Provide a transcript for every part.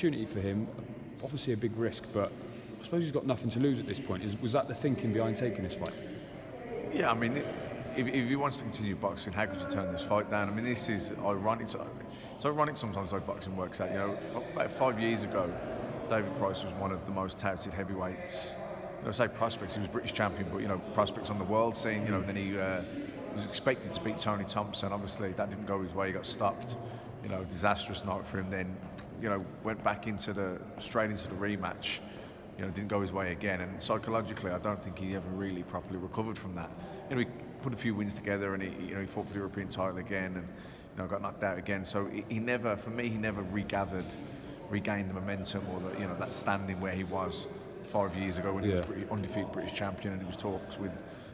opportunity for him, obviously a big risk, but I suppose he's got nothing to lose at this point. Was that the thinking behind taking this fight? Yeah, I mean, if he wants to continue boxing, how could you turn this fight down? I mean, this is ironic. It's ironic sometimes how boxing works out. You know, about 5 years ago, David Price was one of the most touted heavyweights. You know, say prospects. He was British champion, but you know, prospects on the world scene. You know, then he was expected to beat Tony Thompson. Obviously, that didn't go his way. He got stopped. You know, disastrous night for him. Then, you know, went back straight into the rematch. You know, didn't go his way again. And psychologically, I don't think he ever really properly recovered from that. You know, he put a few wins together, and he fought for the European title again, and you know, got knocked out again. So he never, for me, he never regained the momentum or that standing where he was 5 years ago when he was undefeated British champion, and he was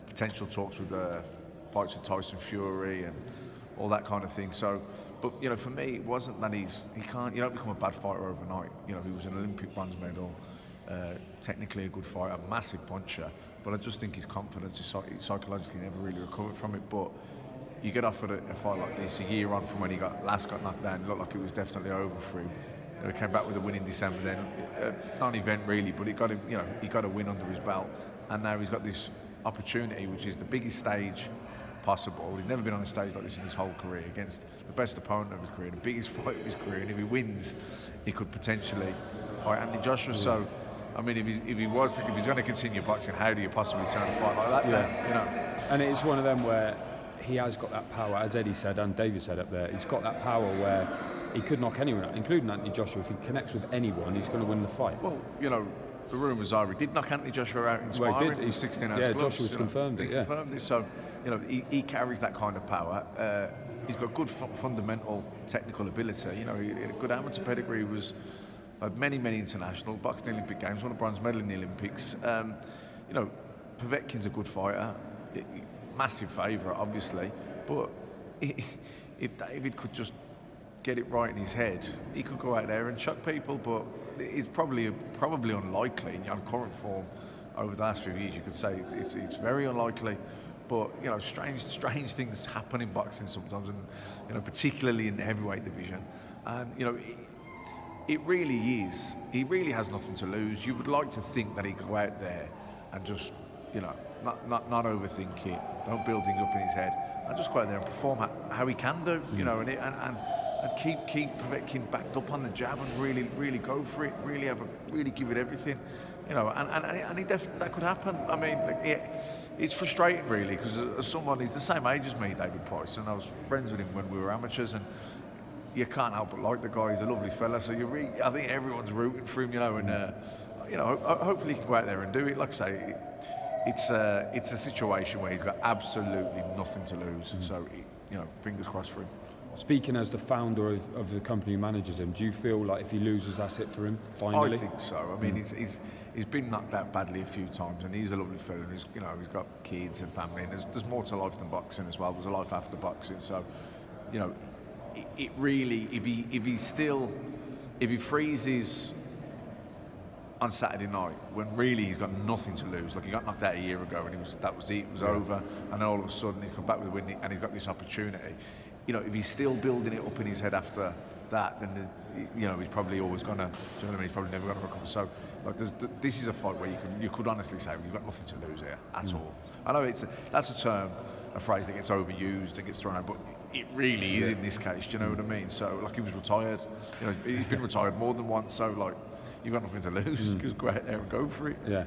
potential talks with fights with Tyson Fury and all that kind of thing. So, but you know, for me, it wasn't that you don't become a bad fighter overnight. You know, he was an Olympic bronze medal, technically a good fighter, a massive puncher, but I just think his confidence is psychologically never really recovered from it. But you get offered a fight like this a year on from when he last got knocked down, it looked like it was definitely over for him. You know, he came back with a win in December then, not an event really, but he got a win under his belt, and now he's got this opportunity, which is the biggest stage possible. He's never been on a stage like this in his whole career, against the best opponent of his career, the biggest fight of his career, and if he wins, he could potentially fight Anthony Joshua. So, I mean, if he's going to continue boxing, how do you possibly turn a fight like that? Then, you know? And it's one of them where he has got that power, as Eddie said and David said up there. He's got that power where he could knock anyone out, including Anthony Joshua. If he connects with anyone, he's going to win the fight. Well, you know, the rumours are he did knock Anthony Joshua out in sparring. Well, he did. He's 16 hours. Yeah, Joshua's confirmed it. Confirmed it. So, you know, he carries that kind of power. He's got good fundamental technical ability. You know, he had a good amateur pedigree. Had many international, boxed in the Olympic Games, won a bronze medal in the Olympics. You know, Povetkin's a good fighter, massive favourite, obviously. But if David could just get it right in his head, he could go out there and shock people. But it's probably unlikely in your current form over the last few years. You could say it's very unlikely. But you know, strange things happen in boxing sometimes, and you know, particularly in the heavyweight division. And you know, it really is. He really has nothing to lose. You would like to think that he could go out there and just, you know, not overthink it. Don't build things up in his head, and just go out there and perform how he can do. You know, and keep Povetkin backed up on the jab and really go for it. Really give it everything. You know, and that could happen. I mean, it's frustrating really, because as someone, he's the same age as me, David Price, and I was friends with him when we were amateurs, and you can't help but like the guy. He's a lovely fella, so I think everyone's rooting for him, you know, and you know, hopefully he can go out there and do it. Like I say, it's a situation where he's got absolutely nothing to lose. So, you know, fingers crossed for him. Speaking as the founder of the company who manages him, do you feel like if he loses, that's it for him finally? I think so. I mean, he's been knocked out badly a few times, and he's a lovely fella. And he's got kids and family, and there's more to life than boxing as well. There's a life after boxing. So, you know, it really, if he freezes on Saturday night when really he's got nothing to lose, like he got knocked out a year ago and it was over, and then all of a sudden he's come back with a win and he's got this opportunity. You know, if he's still building it up in his head after that, then you know, he's probably always gonna. Do you know what I mean? He's probably never gonna recover. So, like, this is a fight where you could honestly say you've got nothing to lose here at all. I know that's a phrase that gets overused and gets thrown out, but it really is in this case. Do you know what I mean? So, like, he was retired. You know, he's been retired more than once. So, like, you've got nothing to lose. Just go out there and go for it. Yeah.